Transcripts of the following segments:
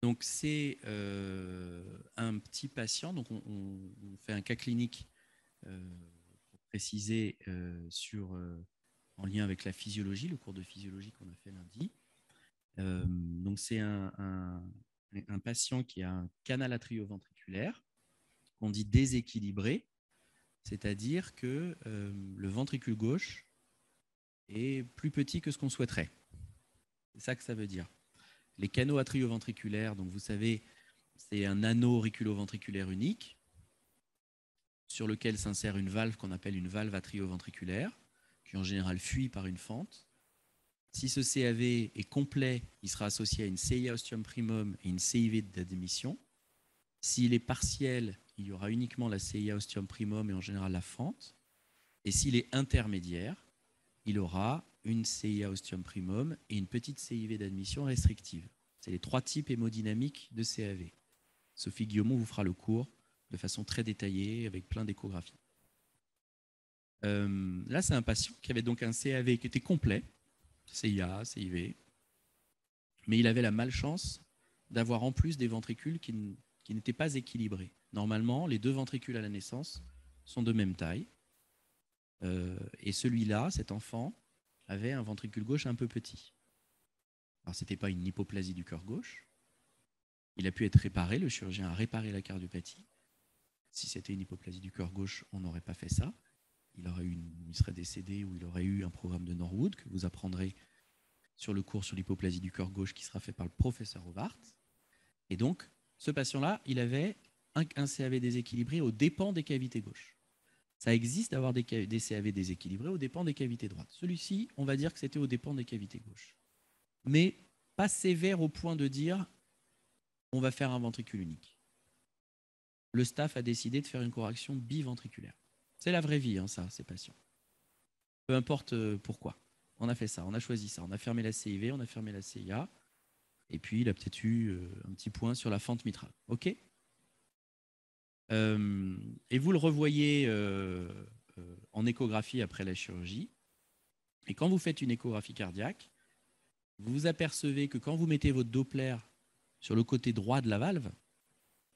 Donc, c'est un petit patient. Donc, on fait un cas clinique pour préciser en lien avec la physiologie, le cours de physiologie qu'on a fait lundi. Donc, c'est un patient qui a un canal atrioventriculaire qu'on dit déséquilibré, c'est-à-dire que le ventricule gauche est plus petit que ce qu'on souhaiterait. C'est ça que ça veut dire. Les canaux atrioventriculaires, donc vous savez, c'est un anneau auriculo-ventriculaire unique sur lequel s'insère une valve qu'on appelle une valve atrioventriculaire, qui en général fuit par une fente. Si ce CAV est complet, il sera associé à une CIA ostium primum et une CIV d'admission. S'il est partiel, il y aura uniquement la CIA ostium primum et en général la fente. Et s'il est intermédiaire, il aura une CIA ostium primum et une petite CIV d'admission restrictive. C'est les trois types hémodynamiques de CAV. Sophie Guillaumont vous fera le cours de façon très détaillée avec plein d'échographies. Là, c'est un patient qui avait donc un CAV qui était complet, CIA, CIV, mais il avait la malchance d'avoir en plus des ventricules qui n'étaient pas équilibrés. Normalement, les deux ventricules à la naissance sont de même taille. Et celui-là, cet enfant, avait un ventricule gauche un peu petit. Alors, ce n'était pas une hypoplasie du cœur gauche. Il a pu être réparé, le chirurgien a réparé la cardiopathie. Si c'était une hypoplasie du cœur gauche, on n'aurait pas fait ça. Il serait décédé ou il aurait eu un programme de Norwood que vous apprendrez sur le cours sur l'hypoplasie du cœur gauche qui sera fait par le professeur Howard. Et donc, ce patient-là, il avait un CAV déséquilibré aux dépens des cavités gauches. Ça existe d'avoir des CAV déséquilibrés aux dépens des cavités droites. Celui-ci, on va dire que c'était aux dépens des cavités gauches. Mais pas sévère au point de dire on va faire un ventricule unique. Le staff a décidé de faire une correction biventriculaire. C'est la vraie vie, hein, ça, ces patients. Peu importe pourquoi. On a fait ça, on a choisi ça. On a fermé la CIV, on a fermé la CIA. Et puis, il a peut-être eu un petit point sur la fente mitrale. OK ? Et vous le revoyez en échographie après la chirurgie. Et quand vous faites une échographie cardiaque, vous vous apercevez que quand vous mettez votre Doppler sur le côté droit de la valve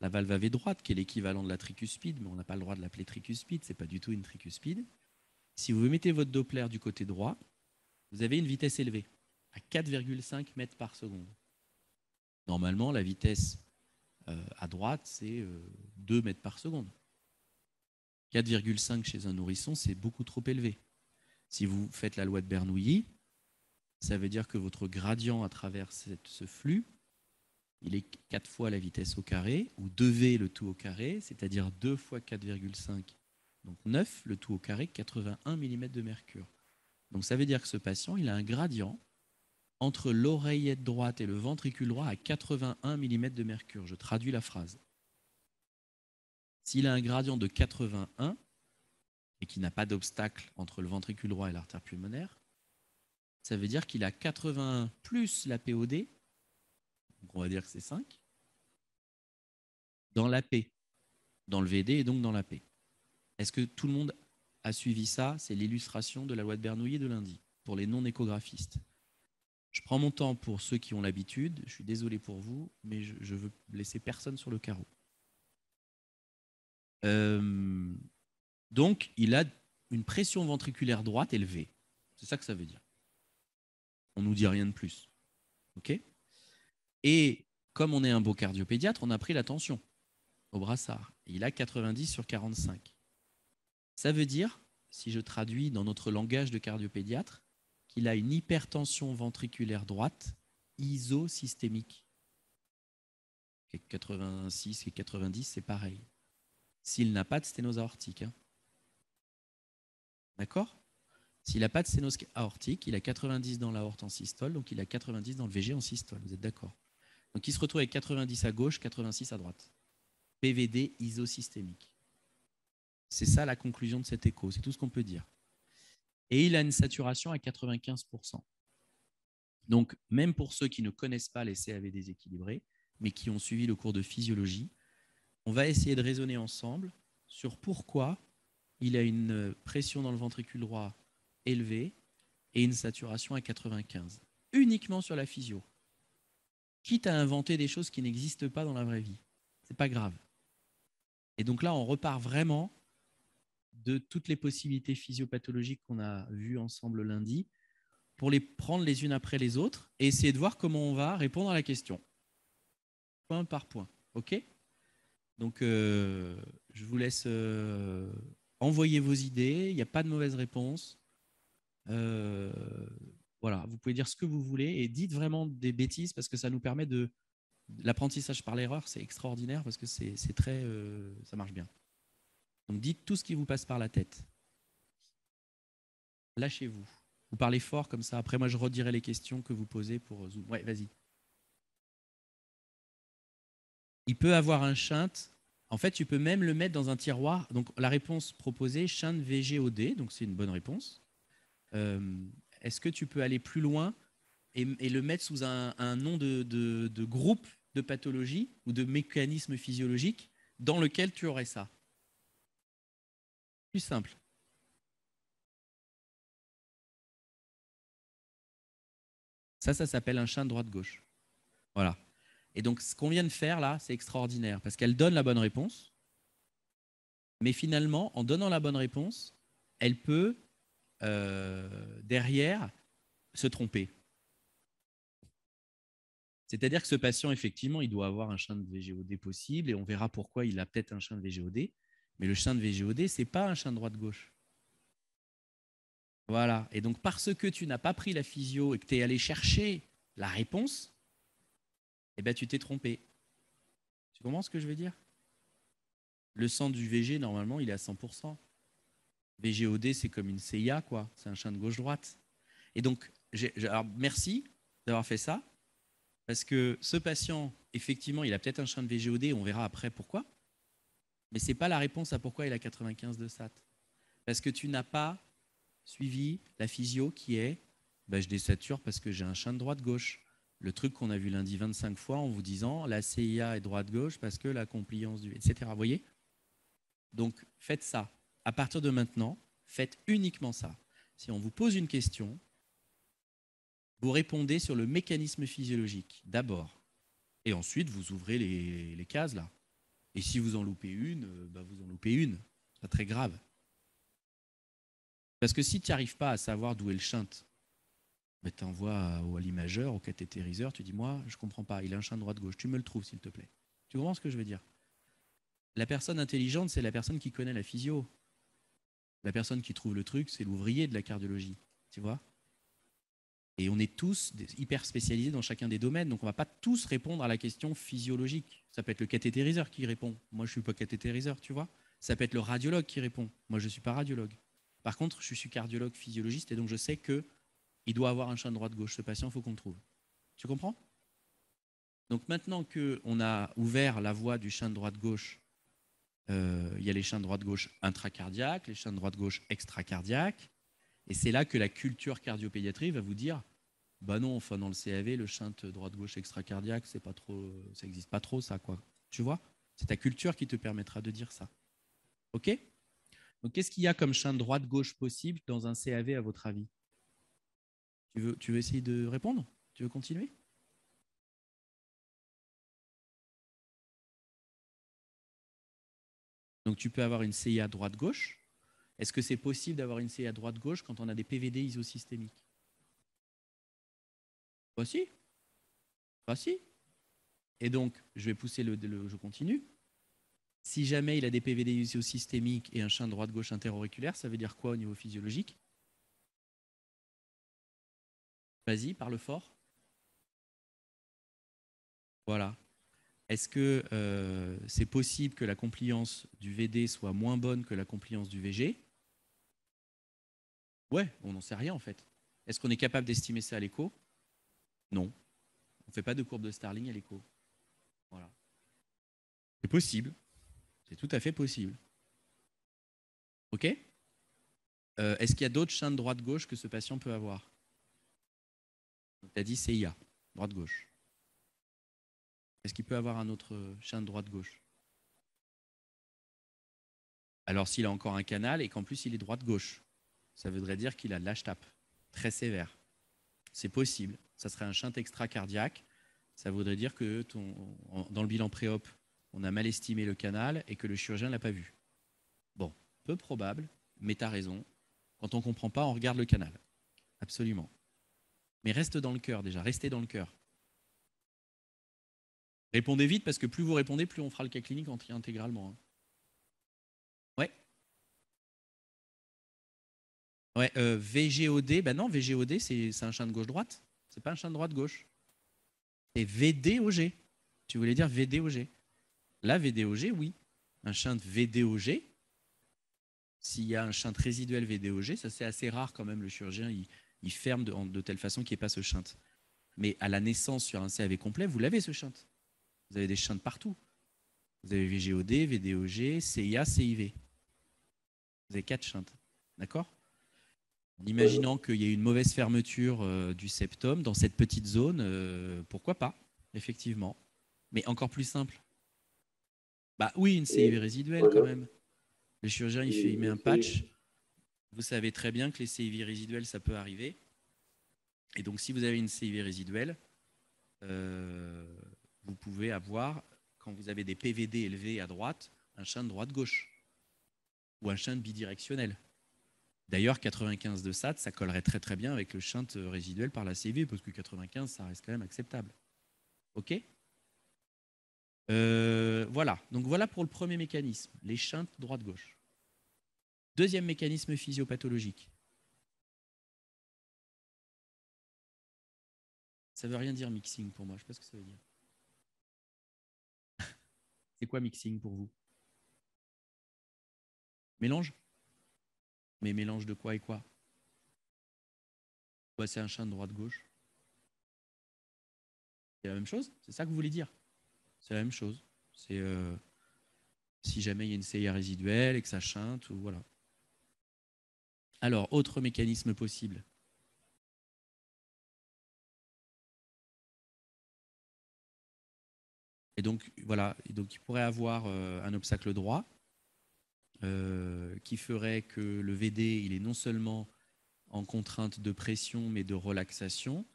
AV droite, qui est l'équivalent de la tricuspide, mais on n'a pas le droit de l'appeler tricuspide, ce n'est pas du tout une tricuspide. Si vous mettez votre Doppler du côté droit, vous avez une vitesse élevée, à 4,5 mètres par seconde. Normalement, la vitesse à droite, c'est 2 mètres par seconde. 4,5 chez un nourrisson, c'est beaucoup trop élevé. Si vous faites la loi de Bernoulli, ça veut dire que votre gradient à travers ce flux, il est 4 fois la vitesse au carré, ou 2V le tout au carré, c'est-à-dire 2 fois 4,5, donc 9 le tout au carré, 81 mm de mercure. Donc ça veut dire que ce patient, il a un gradient entre l'oreillette droite et le ventricule droit à 81 mm de mercure. Je traduis la phrase. S'il a un gradient de 81 et qu'il n'a pas d'obstacle entre le ventricule droit et l'artère pulmonaire, ça veut dire qu'il a 81 plus la POD, donc on va dire que c'est 5, dans la P, dans le VD et donc dans la P. Est-ce que tout le monde a suivi ça? C'est l'illustration de la loi de Bernoulli de lundi, pour les non-échographistes. Je prends mon temps pour ceux qui ont l'habitude, je suis désolé pour vous, mais je veux laisser personne sur le carreau. Donc, il a une pression ventriculaire droite élevée. C'est ça que ça veut dire. On ne nous dit rien de plus. OK ? Et comme on est un beau cardiopédiatre, on a pris la tension au brassard. Et il a 90 sur 45. Ça veut dire, si je traduis dans notre langage de cardiopédiatre, qu'il a une hypertension ventriculaire droite isosystémique. 86 et 90, c'est pareil. S'il n'a pas de sténose aortique. Hein. D'accord ? S'il n'a pas de sténose aortique, il a 90 dans l'aorte en systole, donc il a 90 dans le VG en systole. Vous êtes d'accord ? Donc il se retrouve avec 90 à gauche, 86 à droite. PVD isosystémique. C'est ça la conclusion de cet écho, c'est tout ce qu'on peut dire. Et il a une saturation à 95%. Donc même pour ceux qui ne connaissent pas les CAV déséquilibrés, mais qui ont suivi le cours de physiologie, on va essayer de raisonner ensemble sur pourquoi il a une pression dans le ventricule droit élevée et une saturation à 95. Uniquement sur la physio. quitte à inventer des choses qui n'existent pas dans la vraie vie. C'est pas grave. Et donc là, on repart vraiment de toutes les possibilités physiopathologiques qu'on a vues ensemble lundi pour les prendre les unes après les autres et essayer de voir comment on va répondre à la question. Point par point. OK? Donc, je vous laisse envoyer vos idées. Il n'y a pas de mauvaise réponse. Voilà, vous pouvez dire ce que vous voulez et dites vraiment des bêtises parce que ça nous permet de... L'apprentissage par l'erreur, c'est extraordinaire parce que c'est très... ça marche bien. Donc, dites tout ce qui vous passe par la tête. Lâchez-vous. Vous parlez fort comme ça. Après, moi, je redirai les questions que vous posez pour Zoom. Ouais, vas-y. Il peut avoir un shunt. En fait, tu peux même le mettre dans un tiroir. Donc, la réponse proposée, shunt VGOD. Donc, c'est une bonne réponse. Est-ce que tu peux aller plus loin et le mettre sous un nom de groupe de pathologie ou de mécanisme physiologique dans lequel tu aurais ça? Plus simple. Ça s'appelle un shunt droite-gauche. Voilà. Et donc, ce qu'on vient de faire là, c'est extraordinaire parce qu'elle donne la bonne réponse. Mais finalement, en donnant la bonne réponse, elle peut, derrière, se tromper. C'est-à-dire que ce patient, effectivement, il doit avoir un shunt VGOD possible et on verra pourquoi il a peut-être un shunt VGOD. Mais le shunt VGOD, ce n'est pas un shunt droite-gauche. Voilà. Et donc, parce que tu n'as pas pris la physio et que tu es allé chercher la réponse, eh ben, tu t'es trompé. Tu comprends ce que je veux dire? Le centre du VG, normalement, il est à 100%. VGOD, c'est comme une CIA, quoi. C'est un shunt gauche-droite. Et donc, alors, merci d'avoir fait ça, parce que ce patient, effectivement, il a peut-être un shunt VGOD, on verra après pourquoi, mais ce n'est pas la réponse à pourquoi il a 95 de SAT. Parce que tu n'as pas suivi la physio qui est je désature parce que j'ai un shunt droite-gauche. Le truc qu'on a vu lundi 25 fois en vous disant la CIA est droite-gauche parce que la compliance du... etc. Vous voyez? Donc, faites ça. À partir de maintenant, faites uniquement ça. Si on vous pose une question, vous répondez sur le mécanisme physiologique d'abord. Et ensuite, vous ouvrez les cases là. Et si vous en loupez une, vous en loupez une. C'est pas très grave. Parce que si tu n'arrives pas à savoir d'où est le shunt, tu envoies à l'imageur, au cathétériseur, tu dis moi, je ne comprends pas, il a un shunt droite-gauche, tu me le trouves s'il te plaît. Tu comprends ce que je veux dire? La personne intelligente, c'est la personne qui connaît la physio. La personne qui trouve le truc, c'est l'ouvrier de la cardiologie. Tu vois? Et on est tous hyper spécialisés dans chacun des domaines, donc on ne va pas tous répondre à la question physiologique. Ça peut être le cathétériseur qui répond. Moi, je ne suis pas cathétériseur, tu vois. Ça peut être le radiologue qui répond. Moi, je ne suis pas radiologue. Par contre, je suis cardiologue physiologiste et donc je sais qu'il doit avoir un shunt droite-gauche. Ce patient, il faut qu'on le trouve. Tu comprends? Donc maintenant qu'on a ouvert la voie du shunt droite-gauche, il y a les shunts droite-gauche intracardiaques, les shunts droite-gauche extracardiaques. Et c'est là que la culture cardiopédiatrie va vous dire bah non, enfin dans le CAV, le shunt droite-gauche extracardiaque, c'est pas trop, ça n'existe pas trop ça, quoi. Tu vois? C'est ta culture qui te permettra de dire ça. OK? Donc qu'est-ce qu'il y a comme shunt droite-gauche possible dans un CAV à votre avis? Tu veux essayer de répondre? Tu veux continuer? Donc tu peux avoir une CIA droite-gauche. Est-ce que c'est possible d'avoir une CIA droite-gauche quand on a des PVD isosystémiques? Bah si. Bah si. Et donc, je vais pousser je continue. Si jamais il a des PVD isosystémiques et un shunt droite-gauche interauriculaire, ça veut dire quoi au niveau physiologique? Vas-y, parle fort. Voilà. Est-ce que c'est possible que la compliance du VD soit moins bonne que la compliance du VG? Ouais, on n'en sait rien en fait. Est-ce qu'on est capable d'estimer ça à l'écho? Non. On ne fait pas de courbe de Starling à l'écho. Voilà. C'est possible. C'est tout à fait possible. OK? Est-ce qu'il y a d'autres shunts droite-gauche que ce patient peut avoir? Tu as dit CIA, droite-gauche. Est-ce qu'il peut avoir un autre shunt droite-gauche? Alors s'il a encore un canal et qu'en plus il est droite-gauche, ça voudrait dire qu'il a de l'HTAP très sévère. C'est possible. Ça serait un shunt extracardiaque. Ça voudrait dire que dans le bilan pré-op, on a mal estimé le canal et que le chirurgien ne l'a pas vu. Bon, peu probable, mais tu as raison. Quand on ne comprend pas, on regarde le canal. Absolument. Mais reste dans le cœur déjà, restez dans le cœur. Répondez vite parce que plus vous répondez, plus on fera le cas clinique intégralement. Ouais. Ouais, VGOD, ben non, VGOD, c'est un champ de gauche-droite. C'est pas un champ de droite-gauche. C'est VDOG. Tu voulais dire VDOG. Là, VDOG, oui. Un champ de VDOG, s'il y a un shunt résiduel VDOG, ça c'est assez rare quand même, le chirurgien, il ferme de telle façon qu'il n'y ait pas ce shunt. Mais à la naissance sur un CAV complet, vous l'avez ce shunt. Vous avez des shunts partout. Vous avez VGOD, VDOG, CIA, CIV. Vous avez 4 shunts. D'accord? En imaginant qu'il y ait une mauvaise fermeture du septum dans cette petite zone, pourquoi pas, effectivement. Mais encore plus simple. Bah oui, une CIV résiduelle quand même. Le chirurgien, il met un patch. Vous savez très bien que les CIV résiduelles, ça peut arriver. Et donc, si vous avez une CIV résiduelle, vous pouvez avoir, quand vous avez des PVD élevés à droite, un shunt droite-gauche ou un shunt bidirectionnel. D'ailleurs, 95 de SAT, ça collerait très très bien avec le shunt résiduel par la CIV, parce que 95, ça reste quand même acceptable. OK ? Voilà. Donc voilà pour le premier mécanisme, les shunts droite-gauche. Deuxième mécanisme physiopathologique. Ça veut rien dire mixing pour moi, je ne sais pas ce que ça veut dire. C'est quoi mixing pour vous? Mélange? Mais mélange de quoi et quoi? Bah, c'est un shunt droite-gauche. C'est la même chose? C'est ça que vous voulez dire? C'est la même chose. C'est si jamais il y a une CIA résiduelle et que ça chinte, ou voilà. Alors, autre mécanisme possible. Et donc, voilà, et donc il pourrait avoir un obstacle droit qui ferait que le VD, il est non seulement en contrainte de pression, mais de relaxation.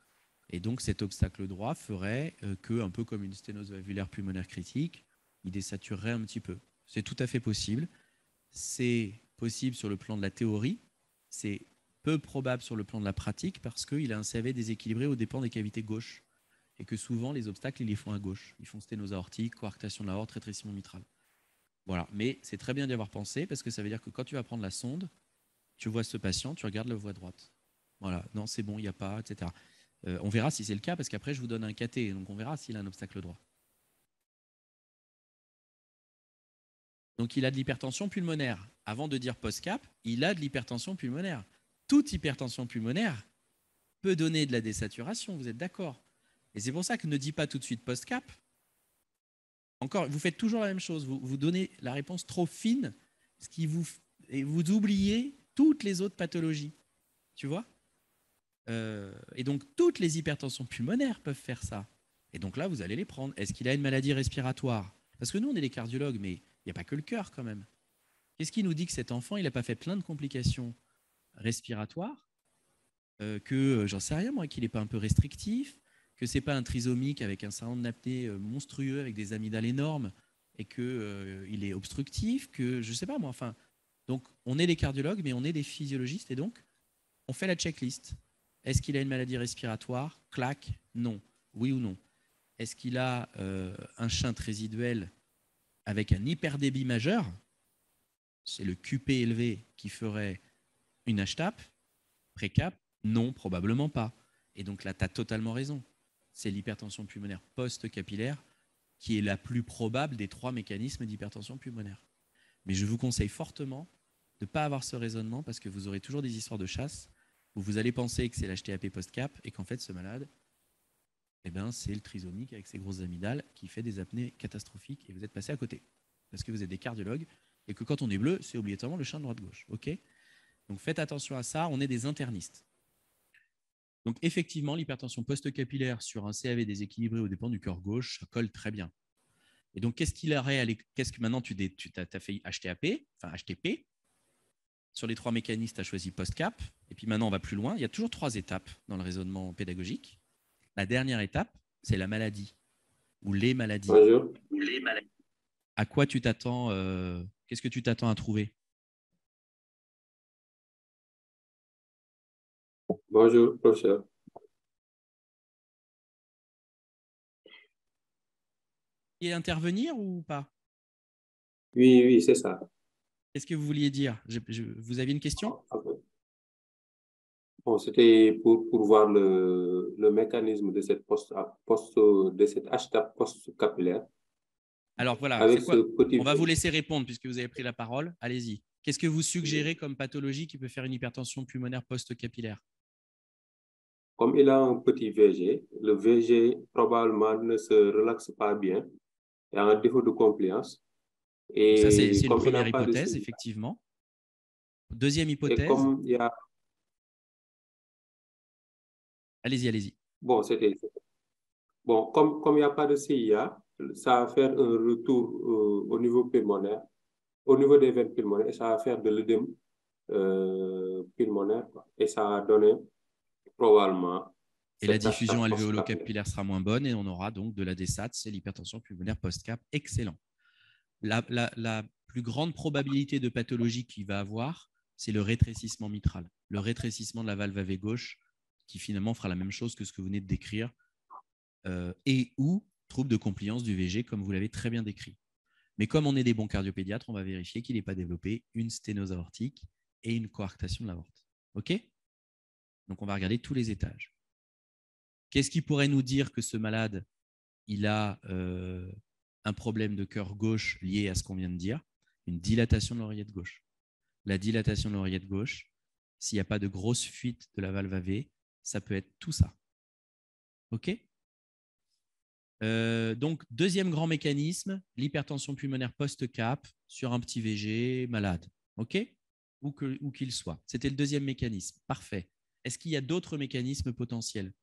Et donc, cet obstacle droit ferait que, un peu comme une sténose valvulaire pulmonaire critique, il désaturerait un petit peu. C'est tout à fait possible. C'est possible sur le plan de la théorie. C'est peu probable sur le plan de la pratique parce qu'il a un CAV déséquilibré aux dépens des cavités gauches. Et que souvent, les obstacles, ils les font à gauche. Ils font sténose aortique, coarctation de l'aorte, rétrécissement mitral. Voilà. Mais c'est très bien d'y avoir pensé parce que ça veut dire que quand tu vas prendre la sonde, tu vois ce patient, tu regardes la voie droite. Voilà. Non, c'est bon, il n'y a pas, etc. On verra si c'est le cas parce qu'après, je vous donne un caté. Donc, on verra s'il a un obstacle droit. Donc, il a de l'hypertension pulmonaire. Avant de dire post-cap, il a de l'hypertension pulmonaire. Toute hypertension pulmonaire peut donner de la désaturation, vous êtes d'accord? Et c'est pour ça que ne dis pas tout de suite post-cap. Encore, vous faites toujours la même chose. Vous donnez la réponse trop fine, et vous oubliez toutes les autres pathologies. Tu vois? Et donc, toutes les hypertensions pulmonaires peuvent faire ça. Et donc là, vous allez les prendre. Est-ce qu'il a une maladie respiratoire? Parce que nous, on est des cardiologues, mais il n'y a pas que le cœur quand même. Qu'est-ce qui nous dit que cet enfant, il n'a pas fait plein de complications respiratoires, que, j'en sais rien moi, qu'il n'est pas un peu restrictif, que c'est pas un trisomique avec un syndrome d'apnée monstrueux, avec des amygdales énormes, et qu'il est obstructif, que je sais pas moi, enfin... Donc, on est des cardiologues, mais on est des physiologistes, et donc, on fait la checklist. Est-ce qu'il a une maladie respiratoire? Clac, non. Oui ou non? Est-ce qu'il a un shunt résiduel avec un hyperdébit majeur? C'est le QP élevé qui ferait une HTAP? Précap? Non, probablement pas. Et donc là, tu as totalement raison. C'est l'hypertension pulmonaire post-capillaire qui est la plus probable des 3 mécanismes d'hypertension pulmonaire. Mais je vous conseille fortement de ne pas avoir ce raisonnement parce que vous aurez toujours des histoires de chasse où vous allez penser que c'est l'HTAP post-cap et qu'en fait, ce malade, eh ben, c'est le trisomique avec ses grosses amygdales qui fait des apnées catastrophiques et vous êtes passé à côté. Parce que vous êtes des cardiologues et que quand on est bleu, c'est obligatoirement le champ de droite-gauche. Okay, donc faites attention à ça, on est des internistes. Donc effectivement, l'hypertension post-capillaire sur un CAV déséquilibré aux dépens du cœur gauche, ça colle très bien. Et donc, qu'est-ce qu'il aurait qu'est-ce que maintenant tu as fait HTAP, enfin HTP. Sur les 3 mécanismes, tu as choisi post-cap. Et puis maintenant, on va plus loin. Il y a toujours 3 étapes dans le raisonnement pédagogique. La dernière étape, C'est la maladie ou les maladies. Bonjour. À quoi tu t'attends Qu'est-ce que tu t'attends à trouver? Bonjour, professeur. Et intervenir ou pas? Oui, oui, c'est ça. Qu'est-ce que vous vouliez dire? Vous avez une question? Bon, c'était pour voir le mécanisme de cette de cette HTAP post-capillaire Alors voilà, c'est avec ce quoi? petit On va vous V. laisser répondre puisque vous avez pris la parole. Allez-y. Qu'est-ce que vous suggérez comme pathologie qui peut faire une hypertension pulmonaire post-capillaire? Comme il a un petit VG, le VG probablement ne se relaxe pas bien. Il y a un défaut de compliance. Donc ça, c'est Et une comme il n'a première pas de hypothèse, signe, effectivement. Deuxième et hypothèse, comme il y a, allez-y, allez-y. bon, bon, comme il n'y a pas de CIA, ça va faire un retour au niveau pulmonaire, au niveau des veines pulmonaires, et ça va faire de l'œdème pulmonaire, quoi. Et ça va donner probablement Et la cette diffusion HTAP post-capillaire. alvéolo-capillaire sera moins bonne et on aura donc de la DSAT, c'est l'hypertension pulmonaire post-cap. Excellent. La plus grande probabilité de pathologie qu'il va avoir, c'est le rétrécissement mitral, le rétrécissement de la valve AV gauche, qui finalement fera la même chose que ce que vous venez de décrire, et ou trouble de compliance du VG, comme vous l'avez très bien décrit. Mais comme on est des bons cardiopédiatres, on va vérifier qu'il n'ait pas développé une sténose aortique et une coarctation de l'aorte. OK? Donc, on va regarder tous les étages. Qu'est-ce qui pourrait nous dire que ce malade, il a un problème de cœur gauche lié à ce qu'on vient de dire? Une dilatation de l'oreillette gauche. La dilatation de l'oreillette gauche, s'il n'y a pas de grosse fuite de la valve AV, ça peut être tout ça. OK? Donc, deuxième grand mécanisme, l'hypertension pulmonaire post-cap sur un petit VG malade. OK? Où qu'il soit. C'était le deuxième mécanisme. Parfait. Est-ce qu'il y a d'autres mécanismes potentiels?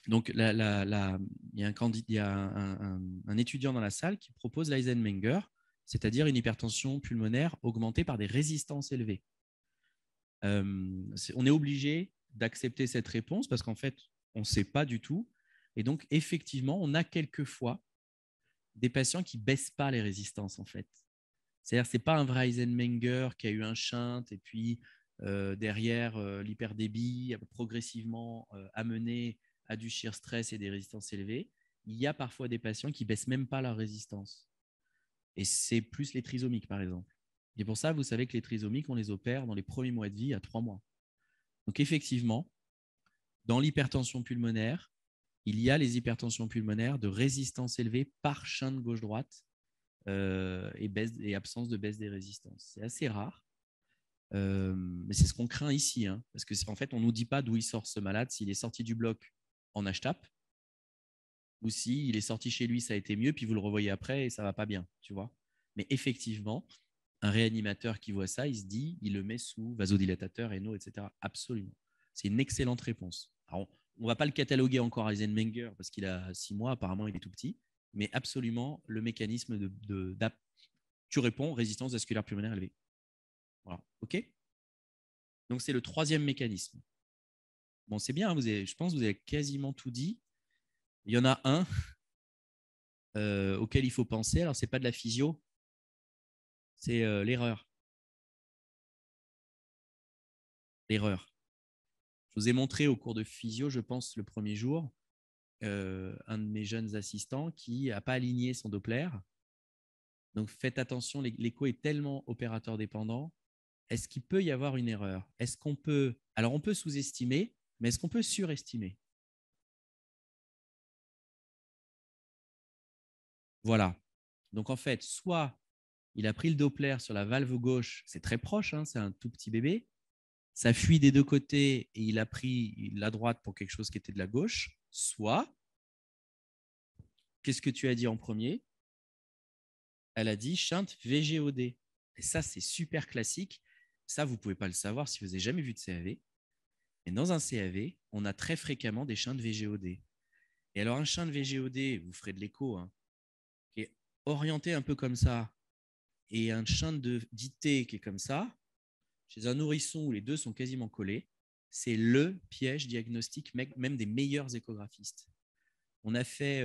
Donc, il y a, un étudiant dans la salle qui propose l'Eisenmenger, c'est-à-dire une hypertension pulmonaire augmentée par des résistances élevées. On est obligé d'accepter cette réponse parce qu'en fait, on ne sait pas du tout. Et donc, effectivement, on a quelquefois des patients qui ne baissent pas les résistances, en fait. C'est-à-dire que ce n'est pas un vrai Eisenmenger qui a eu un shunt et puis derrière, l'hyperdébit a progressivement amené à du shear stress et des résistances élevées. Il y a parfois des patients qui ne baissent même pas leur résistance. Et c'est plus les trisomiques, par exemple. Et pour ça, vous savez que les trisomiques, on les opère dans les premiers mois de vie à 3 mois. Donc effectivement, dans l'hypertension pulmonaire, il y a les hypertensions pulmonaires de résistance élevée par shunt gauche-droite et absence de baisse des résistances. C'est assez rare, mais c'est ce qu'on craint ici, hein, parce qu'en fait, on ne nous dit pas d'où il sort ce malade, s'il est sorti du bloc en HTAP, ou s'il est sorti chez lui, ça a été mieux, puis vous le revoyez après et ça ne va pas bien, tu vois. Mais effectivement, un réanimateur qui voit ça, il se dit, il le met sous vasodilatateur, rénaux, etc. Absolument. C'est une excellente réponse. Alors, on ne va pas le cataloguer encore à Eisenmenger parce qu'il a 6 mois, apparemment il est tout petit, mais absolument le mécanisme tu réponds, résistance vasculaire pulmonaire élevée. Voilà, OK? Donc c'est le troisième mécanisme. Bon, c'est bien, je pense que vous avez quasiment tout dit. Il y en a un auquel il faut penser. Alors, ce n'est pas de la physio, c'est l'erreur. L'erreur. Je vous ai montré au cours de physio, je pense, le premier jour, un de mes jeunes assistants qui n'a pas aligné son Doppler. Donc, faites attention, l'écho est tellement opérateur dépendant. Est-ce qu'il peut y avoir une erreur? Est-ce qu'on peut… Alors, on peut sous-estimer, mais est-ce qu'on peut surestimer? Voilà. Donc, en fait, soit il a pris le Doppler sur la valve gauche, c'est très proche, hein, c'est un tout petit bébé, ça fuit des deux côtés et il a pris la droite pour quelque chose qui était de la gauche, soit, qu'est-ce que tu as dit en premier? Elle a dit shunt VGOD. Et ça, c'est super classique. Ça, vous ne pouvez pas le savoir si vous n'avez jamais vu de CAV. Mais dans un CAV, on a très fréquemment des shunts VGOD. Et alors, un champ de VGOD, vous ferez de l'écho, hein, qui est orienté un peu comme ça, et un champ d'IT qui est comme ça, chez un nourrisson où les deux sont quasiment collés, c'est le piège diagnostique même des meilleurs échographistes. On a fait,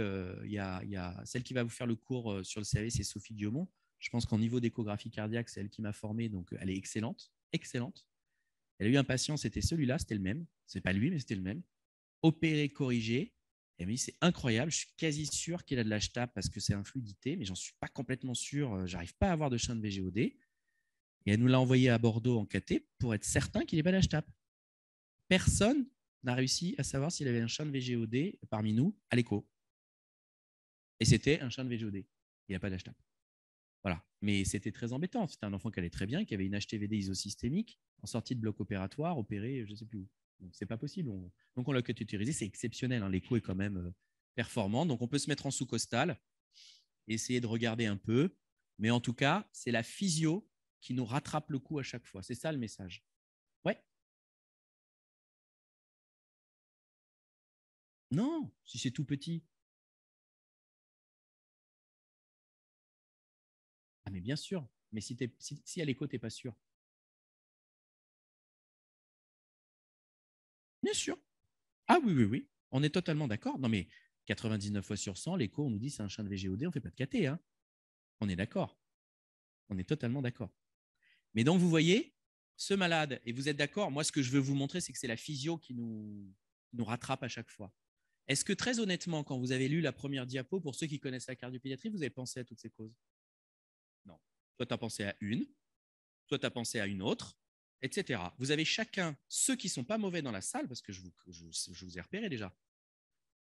il y a celle qui va vous faire le cours sur le CAV, c'est Sophie Guillaumont. Je pense qu'en niveau d'échographie cardiaque, c'est elle qui m'a formé, donc elle est excellente, excellente. Elle a eu un patient, c'était celui-là, c'était le même. C'est pas lui, mais c'était le même. Opéré, corrigé. Elle m'a dit, c'est incroyable, je suis quasi sûr qu'il a de l'HTAP parce que c'est un fluidité, mais j'en suis pas complètement sûr, j'arrive pas à avoir de chaîne de VGOD. Et elle nous l'a envoyé à Bordeaux en KT pour être certain qu'il n'ait pas d'HTAP. Personne n'a réussi à savoir s'il avait un champ de VGOD parmi nous à l'écho. Et c'était un champ de VGOD. Il n'y a pas d'HTAP. Voilà. Mais c'était très embêtant. C'était un enfant qui allait très bien, qui avait une HTVD isosystémique, en sortie de bloc opératoire, opéré, je ne sais plus où. Donc, c'est pas possible. Donc, on l'a cathétérisé. C'est exceptionnel. Hein. L'écho est quand même performant. Donc, on peut se mettre en sous-costal, essayer de regarder un peu. Mais en tout cas, c'est la physio qui nous rattrape le coup à chaque fois. C'est ça le message. Ouais. Non, si c'est tout petit. Ah, mais bien sûr. Mais si à l'écho, tu n'es pas sûr. Bien sûr. Ah oui, oui, oui. On est totalement d'accord. Non, mais 99 fois sur 100, l'écho, on nous dit c'est un champ de VGOD, on ne fait pas de KT. Hein. On est d'accord. On est totalement d'accord. Mais donc, vous voyez, ce malade, et vous êtes d'accord, moi, ce que je veux vous montrer, c'est que c'est la physio qui nous rattrape à chaque fois. Est-ce que très honnêtement, quand vous avez lu la première diapo, pour ceux qui connaissent la cardiopédiatrie, vous avez pensé à toutes ces causes? Non. Toi, tu as pensé à une, toi, tu as pensé à une autre, etc. Vous avez chacun, ceux qui ne sont pas mauvais dans la salle, parce que je vous ai repéré déjà,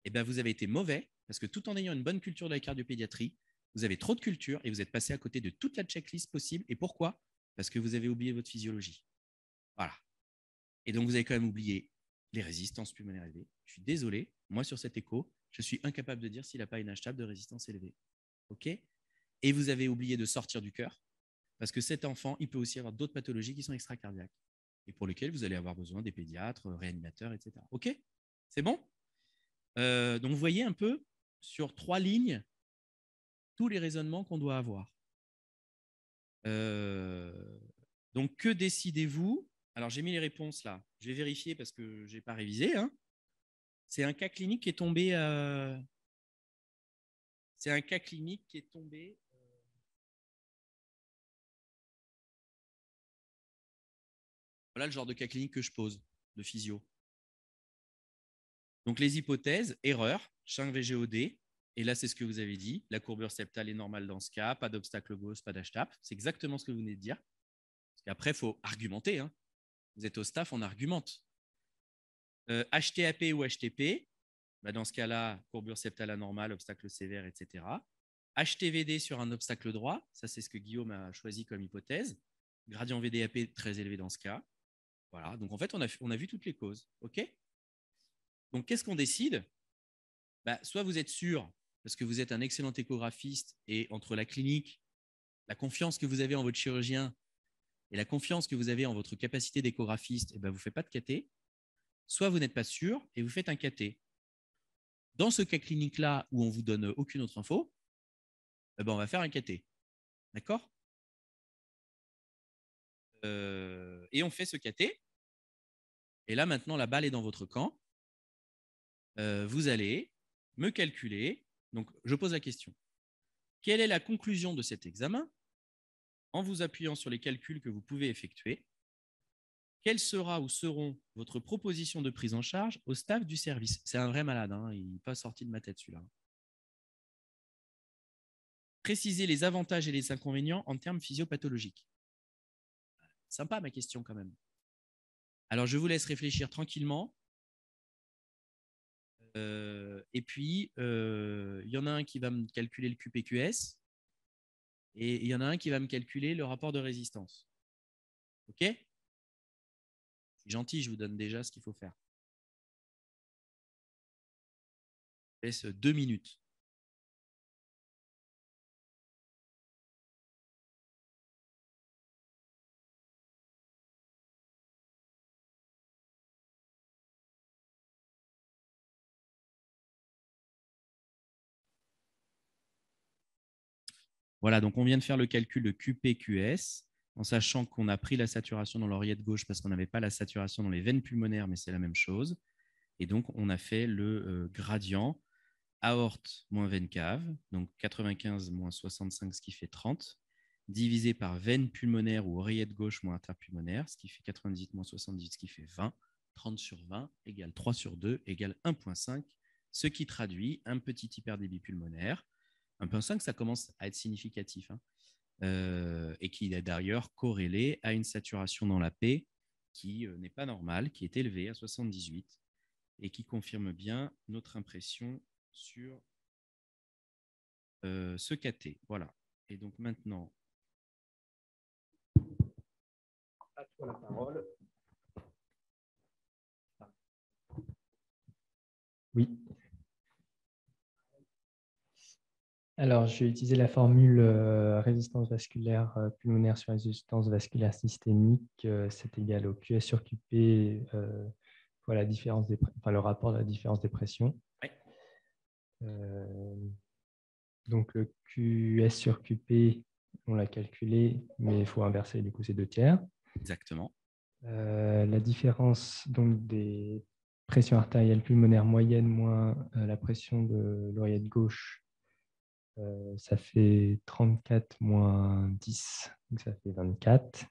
eh bien, vous avez été mauvais parce que tout en ayant une bonne culture de la cardiopédiatrie, vous avez trop de culture et vous êtes passé à côté de toute la checklist possible. Et pourquoi? Parce que vous avez oublié votre physiologie. Voilà. Et donc, vous avez quand même oublié les résistances pulmonaires élevées. Je suis désolé, moi, sur cet écho, je suis incapable de dire s'il n'a pas une HTAP de résistance élevée. OK? Et vous avez oublié de sortir du cœur parce que cet enfant, il peut aussi avoir d'autres pathologies qui sont extracardiaques et pour lesquelles vous allez avoir besoin des pédiatres, réanimateurs, etc. OK? C'est bon? Donc, vous voyez un peu sur 3 lignes tous les raisonnements qu'on doit avoir. Euh, donc, que décidez-vous? Alors, j'ai mis les réponses là. Je vais vérifier parce que je n'ai pas révisé. Hein. C'est un cas clinique qui est tombé. C'est un cas clinique qui est tombé. Voilà le genre de cas clinique que je pose de physio. Donc, les hypothèses, erreur, 5 VGOD. Et là, c'est ce que vous avez dit. La courbure septale est normale dans ce cas. Pas d'obstacle gauche, pas d'HTAP. C'est exactement ce que vous venez de dire. Parce qu'après, il faut argumenter. Hein. Vous êtes au staff, on argumente. HTAP ou HTP, bah dans ce cas-là, courbure septale anormale, obstacle sévère, etc. HTVD sur un obstacle droit, ça c'est ce que Guillaume a choisi comme hypothèse. Gradient VDAP très élevé dans ce cas. Voilà, donc en fait, on a vu toutes les causes. OK? Donc qu'est-ce qu'on décide? Bah, soit vous êtes sûr, parce que vous êtes un excellent échographiste, et entre la clinique, la confiance que vous avez en votre chirurgien et la confiance que vous avez en votre capacité d'échographiste, vous ne faites pas de KT. Soit vous n'êtes pas sûr et vous faites un KT. Dans ce cas clinique-là où on ne vous donne aucune autre info, on va faire un KT. D'accord? Et on fait ce KT. Et là, maintenant, la balle est dans votre camp. Vous allez me calculer. Donc, je pose la question. Quelle est la conclusion de cet examen en vous appuyant sur les calculs que vous pouvez effectuer? Quelle sera ou seront votre proposition de prise en charge au staff du service? C'est un vrai malade, hein, il n'est pas sorti de ma tête celui-là. Précisez les avantages et les inconvénients en termes physiopathologiques. Sympa ma question quand même. Alors je vous laisse réfléchir tranquillement. Et puis, il y en a un qui va me calculer le QPQS et il y en a un qui va me calculer le rapport de résistance. OK? C'est gentil, je vous donne déjà ce qu'il faut faire. Je laisse 2 minutes. Voilà, donc on vient de faire le calcul de QP-QS en sachant qu'on a pris la saturation dans l'oreillette gauche parce qu'on n'avait pas la saturation dans les veines pulmonaires, mais c'est la même chose. Et donc, on a fait le gradient aorte moins veine cave, donc 95 moins 65, ce qui fait 30, divisé par veine pulmonaire ou oreillette gauche moins interpulmonaire, ce qui fait 98 moins 70, ce qui fait 20. 30 sur 20 égale 3 sur 2 égale 1,5, ce qui traduit un petit hyperdébit pulmonaire. 1,5, ça commence à être significatif, hein, et qui est d'ailleurs corrélé à une saturation dans la paix qui n'est pas normale, qui est élevée à 78 et qui confirme bien notre impression sur ce KT. Voilà. Et donc maintenant, à toi la parole. Oui. Alors, je vais utiliser la formule résistance vasculaire pulmonaire sur résistance vasculaire systémique. C'est égal au QS sur QP fois la différence le rapport de la différence des pressions. Oui. Donc, le QS sur QP, on l'a calculé, mais il faut inverser, du coup, c'est 2 tiers. Exactement. La différence donc, des pressions artérielles pulmonaires moyennes moins la pression de l'oreillette gauche, ça fait 34 moins 10, donc ça fait 24.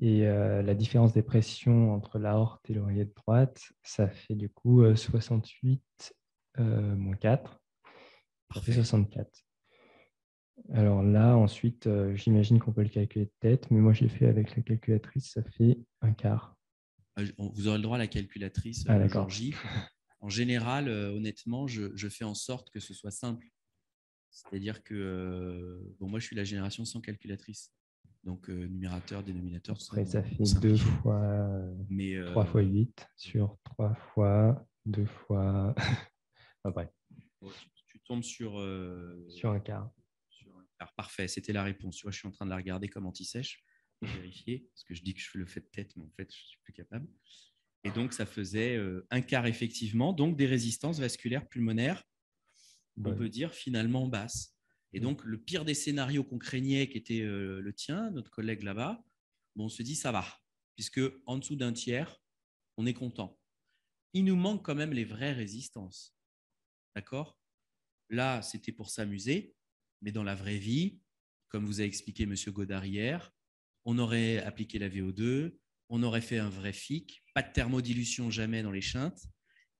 Et la différence des pressions entre l'aorte et l'oreillette droite, ça fait du coup 68 moins 4, ça fait 64. Alors là, ensuite, j'imagine qu'on peut le calculer de tête, mais moi je l'ai fait avec la calculatrice, ça fait un quart. Vous aurez le droit à la calculatrice le jour J. En général, honnêtement, je fais en sorte que ce soit simple. C'est-à-dire que moi, je suis la génération sans calculatrice. Donc, numérateur, dénominateur, tout Après, ça fait 2 fois 3 fois 8 sur 3 fois 2 fois... Après. Tu tombes sur un quart. Alors, parfait, c'était la réponse. Tu vois, je suis en train de la regarder comme anti-sèche pour vérifier, parce que je dis que je le fais de tête, mais en fait, je ne suis plus capable. Et donc, ça faisait un quart effectivement, donc des résistances vasculaires pulmonaires, on peut dire finalement basses. Et donc, le pire des scénarios qu'on craignait, qui était le tien, notre collègue là-bas, on se dit ça va, puisque en dessous d'un tiers, on est content. Il nous manque quand même les vraies résistances. D'accord ? Là, c'était pour s'amuser, mais dans la vraie vie, comme vous a expliqué M. Godard hier, on aurait appliqué la VO2, on aurait fait un vrai FIC, pas de thermodilution jamais dans les shunts,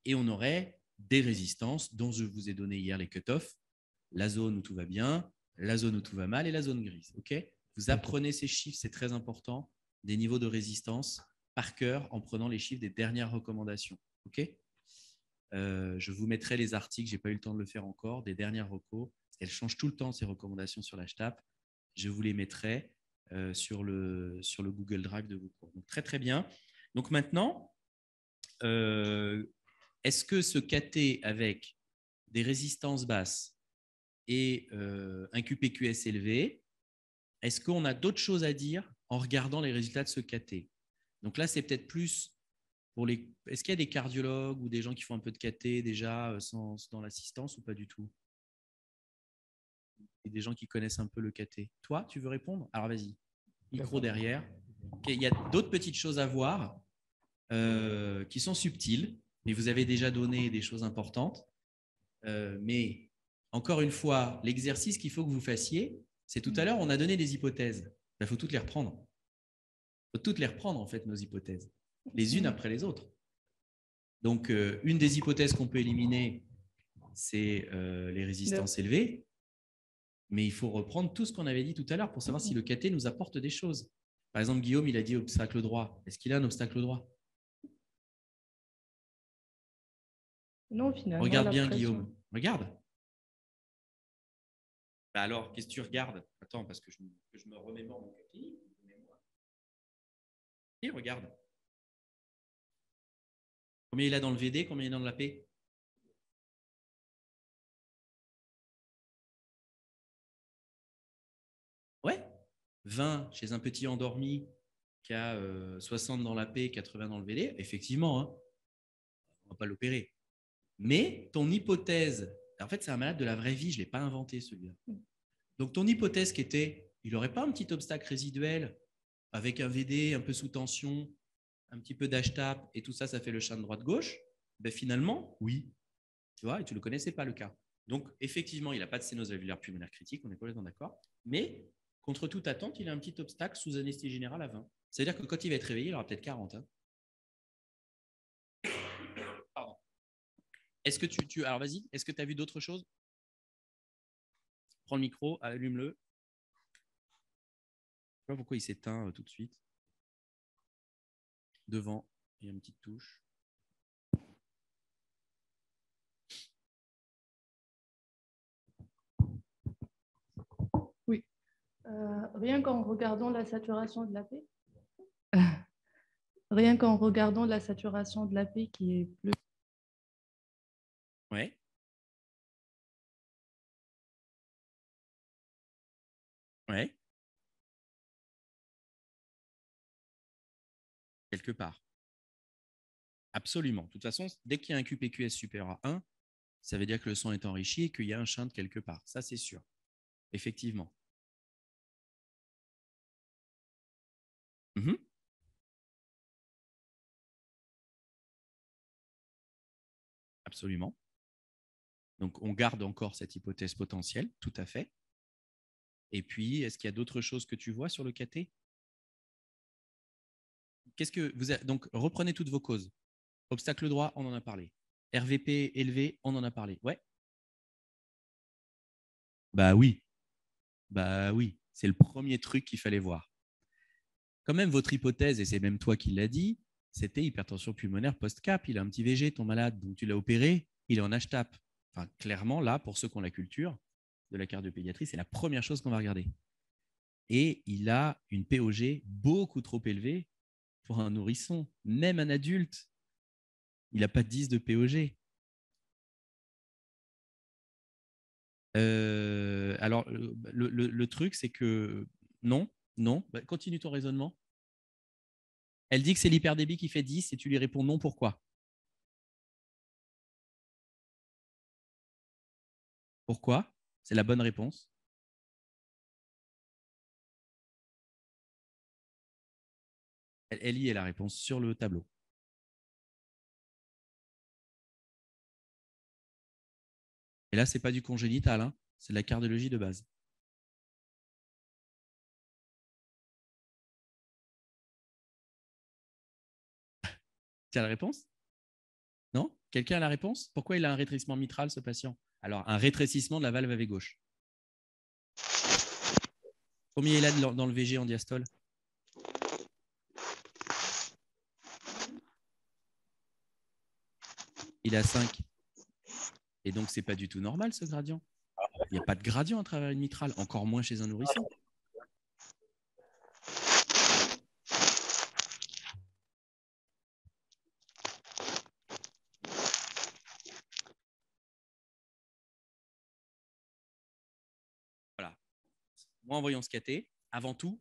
et on aurait des résistances dont je vous ai donné hier les cut-offs, la zone où tout va bien, la zone où tout va mal et la zone grise. Okay ? Vous apprenez ces chiffres, c'est très important, des niveaux de résistance par cœur en prenant les chiffres des dernières recommandations. Okay ? Je vous mettrai les articles, je n'ai pas eu le temps de le faire encore, des dernières recos. Elles changent tout le temps, ces recommandations sur l'HTAP. Je vous les mettrai sur le Google Drive de vos cours. Donc, très, très bien. Donc maintenant, est-ce que ce KT avec des résistances basses et un QPQS élevé, est-ce qu'on a d'autres choses à dire en regardant les résultats de ce KT? Donc là, c'est peut-être plus pour les... Est-ce qu'il y a des cardiologues ou des gens qui font un peu de KT déjà dans l'assistance ou pas du tout? Et des gens qui connaissent un peu le KT. Toi, tu veux répondre? Alors vas-y, micro derrière. Okay, il y a d'autres petites choses à voir qui sont subtiles, mais vous avez déjà donné des choses importantes. Mais encore une fois, l'exercice qu'il faut que vous fassiez, c'est tout à l'heure, on a donné des hypothèses. Il faut toutes les reprendre. Il faut toutes les reprendre, en fait, nos hypothèses, les unes après les autres. Donc, une des hypothèses qu'on peut éliminer, c'est les résistances élevées. Mais il faut reprendre tout ce qu'on avait dit tout à l'heure pour savoir si le KT nous apporte des choses. Par exemple, Guillaume, il a dit obstacle droit. Est-ce qu'il a un obstacle droit? Non, finalement. Regarde bien, Guillaume. Regarde. Bah alors, qu'est-ce que tu regardes? Attends, parce que je me remémore mon KT. Et regarde. Combien il a dans le VD? Combien il a dans la P? Ouais. 20 chez un petit endormi qui a 60 dans la P, 80 dans le VD. Effectivement, hein, on ne va pas l'opérer. Mais ton hypothèse, en fait, c'est un malade de la vraie vie. Je ne l'ai pas inventé, celui-là. Donc, ton hypothèse qui était, il n'aurait pas un petit obstacle résiduel avec un VD un peu sous tension, un petit peu d'HTAP et tout ça, ça fait le shunt droite-gauche. Ben, finalement, oui. Tu vois, et tu ne le connaissais pas le cas. Donc, effectivement, il n'a pas de sténose valvulaire pulmonaire critique, on est complètement d'accord. Mais, contre toute attente, il a un petit obstacle sous anesthésie générale à 20. C'est-à-dire que quand il va être réveillé, il aura peut-être 40. Hein. Pardon. Est-ce que alors, vas-y, est-ce que tu as vu d'autres choses? Prends le micro, allume-le. Je ne sais pas pourquoi il s'éteint tout de suite. Devant, il y a une petite touche. Oui. Rien qu'en regardant la saturation de l'AP, rien qu'en regardant la saturation de l'AP qui est plus... Ouais. Ouais. Quelque part. Absolument. De toute façon, dès qu'il y a un QPQS supérieur à 1, ça veut dire que le sang est enrichi et qu'il y a un shunt quelque part. Ça, c'est sûr. Effectivement. Mm-hmm. Absolument. Donc, on garde encore cette hypothèse potentielle, tout à fait. Et puis, est-ce qu'il y a d'autres choses que tu vois sur le KT? Qu'est-ce que vous avez... Donc, reprenez toutes vos causes. Obstacle droit, on en a parlé. RVP élevé, on en a parlé. Ouais. Bah oui. Bah oui. C'est le premier truc qu'il fallait voir. Quand même, votre hypothèse, et c'est même toi qui l'as dit, c'était hypertension pulmonaire post-cap. Il a un petit VG, ton malade, donc tu l'as opéré, il est en HTAP. Enfin, clairement, là, pour ceux qui ont la culture de la cardiopédiatrie, c'est la première chose qu'on va regarder. Et il a une POG beaucoup trop élevée pour un nourrisson, même un adulte. Il n'a pas de 10 de POG. Alors, le truc, c'est que non. Bah, continue ton raisonnement. Elle dit que c'est l'hyperdébit qui fait 10 et tu lui réponds non, pourquoi? Pourquoi? C'est la bonne réponse. Elle y est la réponse sur le tableau. Et là, ce n'est pas du congénital, hein, c'est de la cardiologie de base. Tu as la réponse? Non? Quelqu'un a la réponse? Pourquoi il a un rétrécissement mitral, ce patient? Alors, un rétrécissement de la valve AV gauche. Combien il a dans le VG en diastole? Il a 5. Et donc, ce n'est pas du tout normal, ce gradient. Il n'y a pas de gradient à travers une mitrale, encore moins chez un nourrisson. Voilà. Moi, en voyant ce KT, avant tout,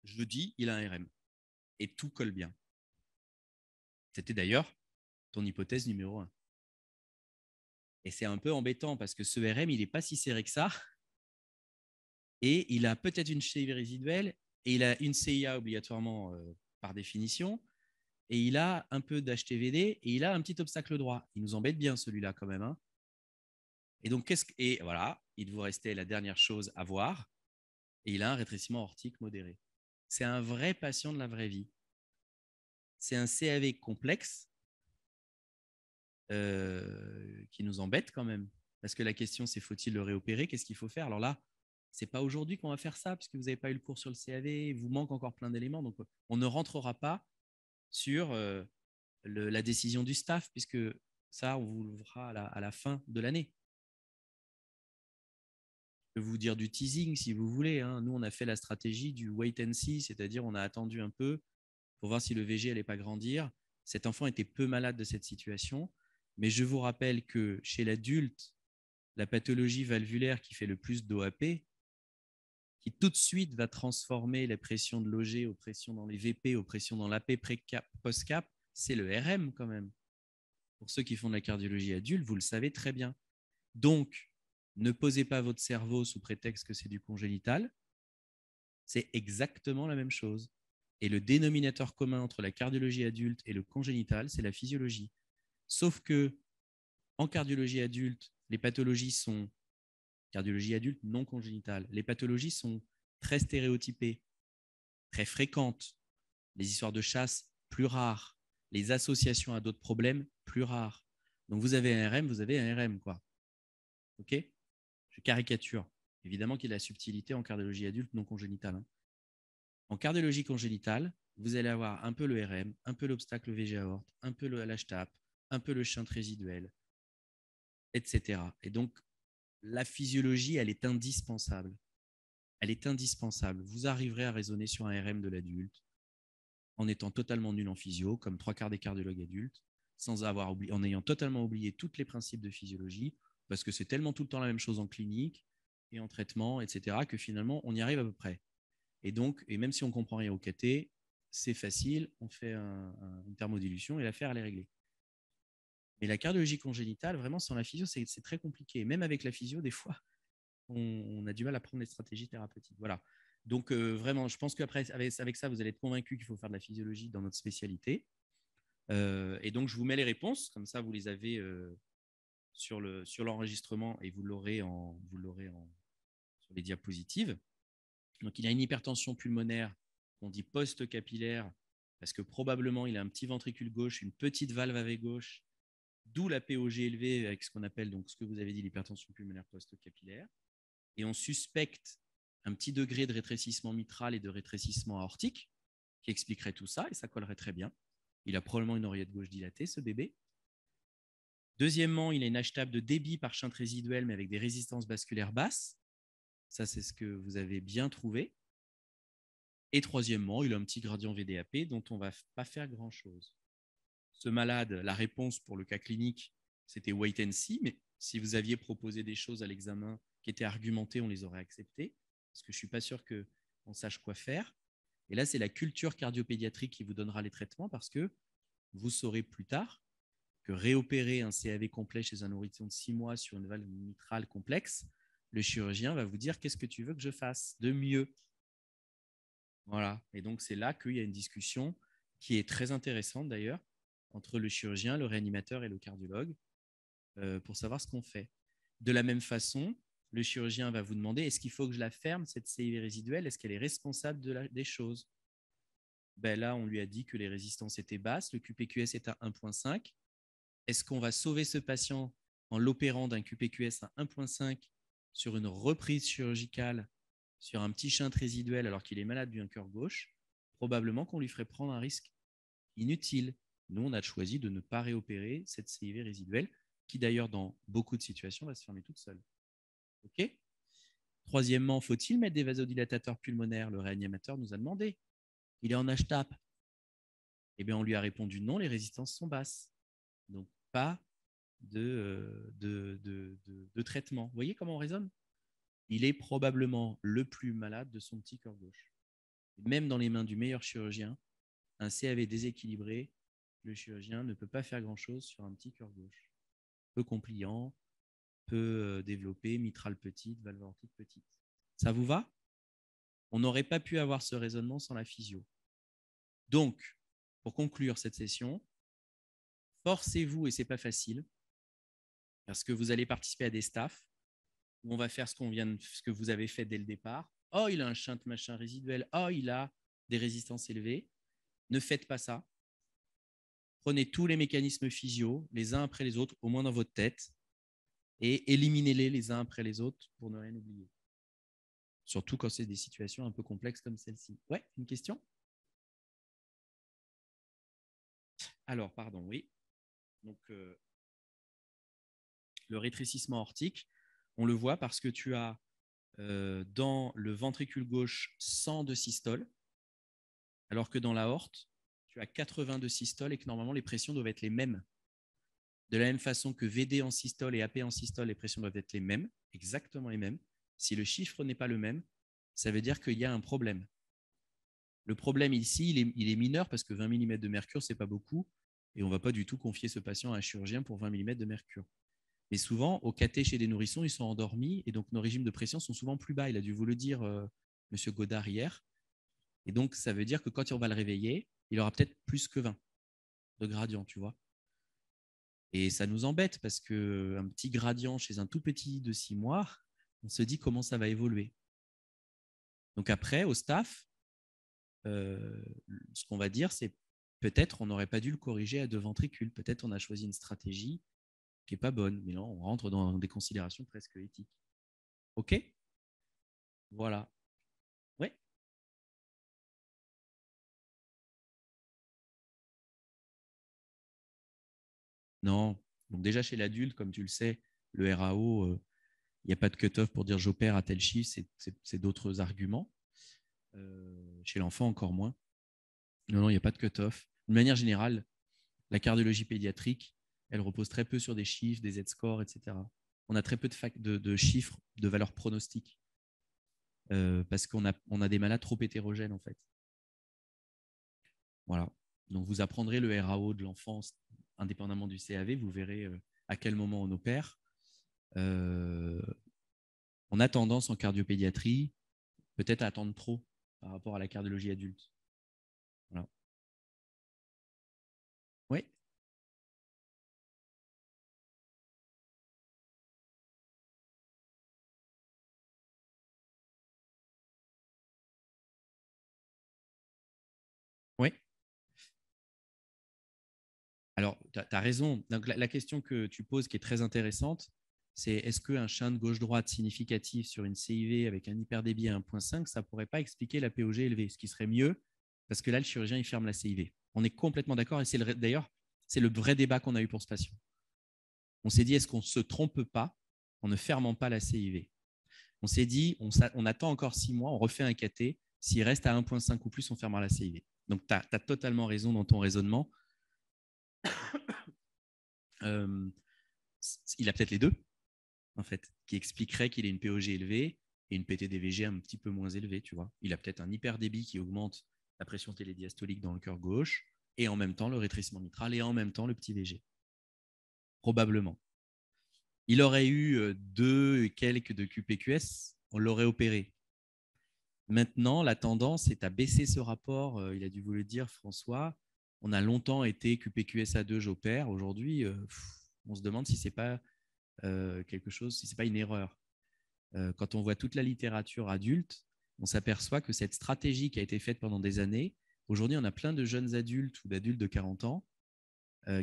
je dis, il a un RM. Et tout colle bien. C'était d'ailleurs ton hypothèse numéro 1. Et c'est un peu embêtant parce que ce RM, il n'est pas si serré que ça. Et il a peut-être une cheville résiduelle et il a une CIA obligatoirement par définition. Et il a un peu d'HTVD et il a un petit obstacle droit. Il nous embête bien celui-là quand même. Hein. Et donc, et voilà, il vous restait la dernière chose à voir. Et il a un rétrécissement aortique modéré. C'est un vrai patient de la vraie vie. C'est un CAV complexe qui nous embête quand même. Parce que la question, c'est faut-il le réopérer? Qu'est-ce qu'il faut faire? Alors là, ce n'est pas aujourd'hui qu'on va faire ça, puisque vous n'avez pas eu le cours sur le CAV, il vous manque encore plein d'éléments. Donc, on ne rentrera pas sur la décision du staff, puisque ça, on vous le fera à la fin de l'année. Je peux vous dire du teasing si vous voulez. Hein. Nous, on a fait la stratégie du wait and see, c'est-à-dire on a attendu un peu pour voir si le VG n'allait pas grandir. Cet enfant était peu malade de cette situation, mais je vous rappelle que chez l'adulte, la pathologie valvulaire qui fait le plus d'OAP, qui tout de suite va transformer les pressions de l'OG aux pressions dans les VP, aux pressions dans l'AP post-cap, c'est le RM quand même. Pour ceux qui font de la cardiologie adulte, vous le savez très bien. Donc, Ne posez pas votre cerveau sous prétexte que c'est du congénital. C'est exactement la même chose. Et le dénominateur commun entre la cardiologie adulte et le congénital, c'est la physiologie. Sauf que en cardiologie adulte, les pathologies sont cardiologie adulte non congénitale. Les pathologies sont très stéréotypées, très fréquentes. Les histoires de chasse, plus rares. Les associations à d'autres problèmes, plus rares. Donc vous avez un RM, vous avez un RM, quoi. OK ? Je caricature. Évidemment qu'il y a la subtilité en cardiologie adulte non congénitale. Hein. En cardiologie congénitale, vous allez avoir un peu le RM, un peu l'obstacle VG aorte, un peu le l'HTAP, un peu le shunt résiduel, etc. Et donc, la physiologie, elle est indispensable. Elle est indispensable. Vous arriverez à raisonner sur un RM de l'adulte en étant totalement nul en physio, comme 3/4 des cardiologues adultes, en ayant totalement oublié tous les principes de physiologie, parce que c'est tellement tout le temps la même chose en clinique et en traitement, etc., que finalement, on y arrive à peu près. Et donc, et même si on ne comprend rien au KT, c'est facile, on fait une thermodilution et l'affaire, elle est réglée. Mais la cardiologie congénitale, vraiment, sans la physio, c'est très compliqué. Même avec la physio, des fois, on a du mal à prendre des stratégies thérapeutiques. Voilà. Donc, vraiment, je pense qu'après, avec ça, vous allez être convaincu qu'il faut faire de la physiologie dans notre spécialité. Et donc, je vous mets les réponses, comme ça, vous les avez sur l'enregistrement et vous l'aurez sur les diapositives. Donc, il a une hypertension pulmonaire qu'on dit post-capillaire, parce que probablement, il a un petit ventricule gauche, une petite valve AV gauche, d'où la POG élevée avec ce qu'on appelle, donc, ce que vous avez dit, l'hypertension pulmonaire post-capillaire. Et on suspecte un petit degré de rétrécissement mitral et de rétrécissement aortique qui expliquerait tout ça, et ça collerait très bien. Il a probablement une oreillette gauche dilatée, ce bébé. Deuxièmement, il a une HTAP de débit par shunt résiduel, mais avec des résistances vasculaires basses. Ça, c'est ce que vous avez bien trouvé. Et troisièmement, il a un petit gradient VDAP dont on ne va pas faire grand-chose. Ce malade, la réponse pour le cas clinique, c'était wait and see, mais si vous aviez proposé des choses à l'examen qui étaient argumentées, on les aurait acceptées, parce que je ne suis pas sûr qu'on sache quoi faire. Et là, c'est la culture cardiopédiatrique qui vous donnera les traitements, parce que vous saurez plus tard que réopérer un CAV complet chez un nourrisson de 6 mois sur une valve mitrale complexe, le chirurgien va vous dire « Qu'est-ce que tu veux que je fasse de mieux ?» Voilà. Et donc, c'est là qu'il y a une discussion qui est très intéressante d'ailleurs entre le chirurgien, le réanimateur et le cardiologue pour savoir ce qu'on fait. De la même façon, le chirurgien va vous demander « Est-ce qu'il faut que je la ferme, cette CIV résiduelle? Est-ce qu'elle est responsable des choses ?» Ben là, on lui a dit que les résistances étaient basses, le QPQS est à 1,5. Est-ce qu'on va sauver ce patient en l'opérant d'un QPQS à 1,5 sur une reprise chirurgicale, sur un petit shunt résiduel alors qu'il est malade d'un cœur gauche? Probablement qu'on lui ferait prendre un risque inutile. Nous, on a choisi de ne pas réopérer cette CIV résiduelle, qui d'ailleurs, dans beaucoup de situations, va se fermer toute seule. OK ? Troisièmement, faut-il mettre des vasodilatateurs pulmonaires? Le réanimateur nous a demandé. Il est en HTAP. Eh bien, on lui a répondu non, les résistances sont basses. Donc, pas de traitement. Vous voyez comment on raisonne? Il est probablement le plus malade de son petit cœur gauche. Même dans les mains du meilleur chirurgien, un CAV déséquilibré, le chirurgien ne peut pas faire grand-chose sur un petit cœur gauche. Peu compliant, peu développé, mitrale petite, valve aortique petite. Ça vous va? On n'aurait pas pu avoir ce raisonnement sans la physio. Donc, pour conclure cette session, forcez-vous, et ce n'est pas facile, parce que vous allez participer à des staffs où on va faire ce que vous avez fait dès le départ. Oh, il a un shunt machin résiduel. Oh, il a des résistances élevées. Ne faites pas ça. Prenez tous les mécanismes physio, les uns après les autres, au moins dans votre tête, et éliminez-les les uns après les autres pour ne rien oublier. Surtout quand c'est des situations un peu complexes comme celle-ci. Ouais, une question? Alors, pardon, oui. Donc, le rétrécissement aortique, on le voit parce que tu as dans le ventricule gauche 100 de systole, alors que dans l'aorte, tu as 80 de systole et que normalement les pressions doivent être les mêmes. De la même façon que VD en systole et AP en systole, les pressions doivent être les mêmes, exactement les mêmes. Si le chiffre n'est pas le même, ça veut dire qu'il y a un problème. Le problème ici, il est mineur parce que 20 mm de mercure, ce n'est pas beaucoup et on ne va pas du tout confier ce patient à un chirurgien pour 20 mm de mercure. Mais souvent, au caté chez des nourrissons, ils sont endormis et donc nos régimes de pression sont souvent plus bas. Il a dû vous le dire, Monsieur Godard, hier. Et donc, ça veut dire que quand on va le réveiller, il aura peut-être plus que 20 de gradient, tu vois. Et ça nous embête parce qu'un petit gradient chez un tout petit de 6 mois, on se dit comment ça va évoluer. Donc après, au staff, ce qu'on va dire, c'est peut-être on n'aurait pas dû le corriger à 2 ventricules. Peut-être on a choisi une stratégie qui n'est pas bonne. Mais là, on rentre dans des considérations presque éthiques. OK? Voilà. Oui. Non. Donc déjà, chez l'adulte, comme tu le sais, le RAO, il n'y a pas de cut-off pour dire j'opère à tel chiffre, c'est d'autres arguments. Chez l'enfant, encore moins. Non, il n'y a pas de cut-off. De manière générale, la cardiologie pédiatrique, elle repose très peu sur des chiffres, des Z-scores, etc. On a très peu de chiffres de valeur pronostique parce qu'on a des malades trop hétérogènes, en fait. Voilà. Donc, vous apprendrez le RAO de l'enfant indépendamment du CAV. Vous verrez à quel moment on opère. On a tendance en cardiopédiatrie peut-être à attendre trop par rapport à la cardiologie adulte. Voilà. Oui. Oui. Alors, tu as raison. Donc, la question que tu poses qui est très intéressante, c'est est-ce qu'un shunt gauche-droite significatif sur une CIV avec un hyperdébit à 1.5, ça ne pourrait pas expliquer la POG élevée, ce qui serait mieux, parce que là, le chirurgien, il ferme la CIV. On est complètement d'accord, et d'ailleurs, c'est le vrai débat qu'on a eu pour ce patient. On s'est dit, est-ce qu'on ne se trompe pas en ne fermant pas la CIV? On s'est dit, on attend encore 6 mois, on refait un caté, s'il reste à 1.5 ou plus, on fermera la CIV. Donc, tu as totalement raison dans ton raisonnement. Il a peut-être les deux, en fait, qui expliquerait qu'il ait une POG élevée et une PT-DVG un petit peu moins élevée, tu vois. Il a peut-être un hyperdébit qui augmente la pression télédiastolique dans le cœur gauche et en même temps le rétrécissement mitral et en même temps le petit VG. Probablement. Il aurait eu 2 et quelques de QPQS, on l'aurait opéré. Maintenant, la tendance est à baisser ce rapport. Il a dû vous le dire, François. On a longtemps été QPQSA2, j'opère. Aujourd'hui, on se demande si ce n'est pas quelque chose, si ce n'est pas une erreur. Quand on voit toute la littérature adulte, on s'aperçoit que cette stratégie qui a été faite pendant des années, aujourd'hui, on a plein de jeunes adultes ou d'adultes de 40 ans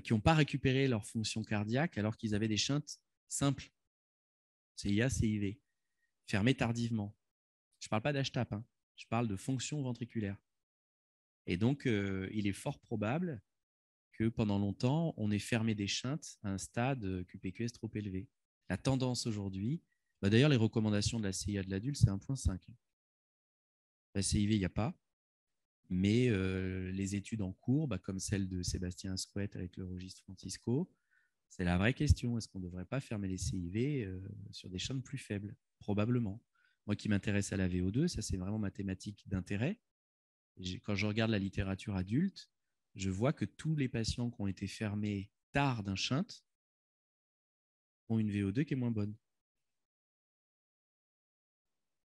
qui n'ont pas récupéré leur fonction cardiaque alors qu'ils avaient des shunts simples, CIA, CIV, fermés tardivement. Je ne parle pas d'HTAP, hein. Je parle de fonction ventriculaire. Et donc, il est fort probable que pendant longtemps, on ait fermé des shunts à un stade QPQS trop élevé. La tendance aujourd'hui, d'ailleurs, les recommandations de la CIA de l'adulte, c'est 1.5. La CIV, il n'y a pas. Mais les études en cours, comme celle de Sébastien Asquette avec le registre Francisco, c'est la vraie question. Est-ce qu'on ne devrait pas fermer les CIV sur des shunts plus faibles? Probablement. Moi qui m'intéresse à la VO2, ça c'est vraiment ma thématique d'intérêt. Quand je regarde la littérature adulte, je vois que tous les patients qui ont été fermés tard d'un shunt ont une VO2 qui est moins bonne.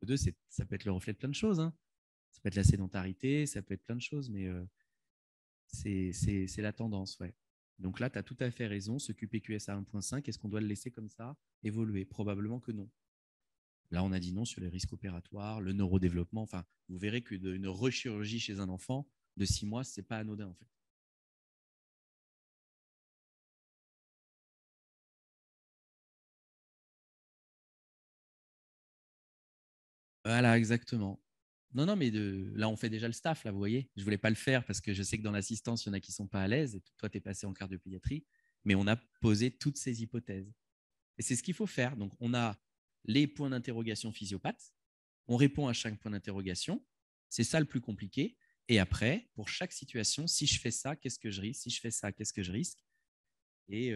VO2, ça peut être le reflet de plein de choses, hein. Ça peut être la sédentarité, ça peut être plein de choses, mais c'est la tendance, ouais. Donc là, tu as tout à fait raison. Ce QPQS à 1.5, est-ce qu'on doit le laisser comme ça évoluer? Probablement que non. Là, on a dit non sur les risques opératoires, le neurodéveloppement. Enfin, vous verrez qu'une rechirurgie chez un enfant de 6 mois, ce n'est pas anodin, en fait. Voilà, exactement. Non, non, mais là, on fait déjà le staff, là, vous voyez. Je ne voulais pas le faire parce que je sais que dans l'assistance, il y en a qui ne sont pas à l'aise. Et toi, tu es passé en cardiopédiatrie. Mais on a posé toutes ces hypothèses. Et c'est ce qu'il faut faire. Donc, on a les points d'interrogation physiopathes. On répond à chaque point d'interrogation. C'est ça le plus compliqué. Et après, pour chaque situation, si je fais ça, qu'est-ce que je risque? Si je fais ça, qu'est-ce que je risque? Et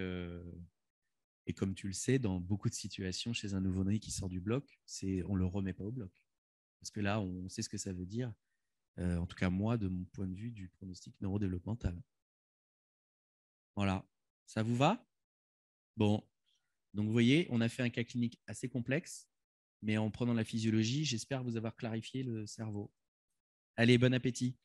comme tu le sais, dans beaucoup de situations chez un nouveau-né qui sort du bloc, on ne le remet pas au bloc. Parce que là, on sait ce que ça veut dire. En tout cas, moi, de mon point de vue du pronostic neurodéveloppemental. Voilà. Ça vous va? Bon. Donc, vous voyez, on a fait un cas clinique assez complexe, mais en prenant la physiologie, j'espère vous avoir clarifié le cerveau. Allez, bon appétit.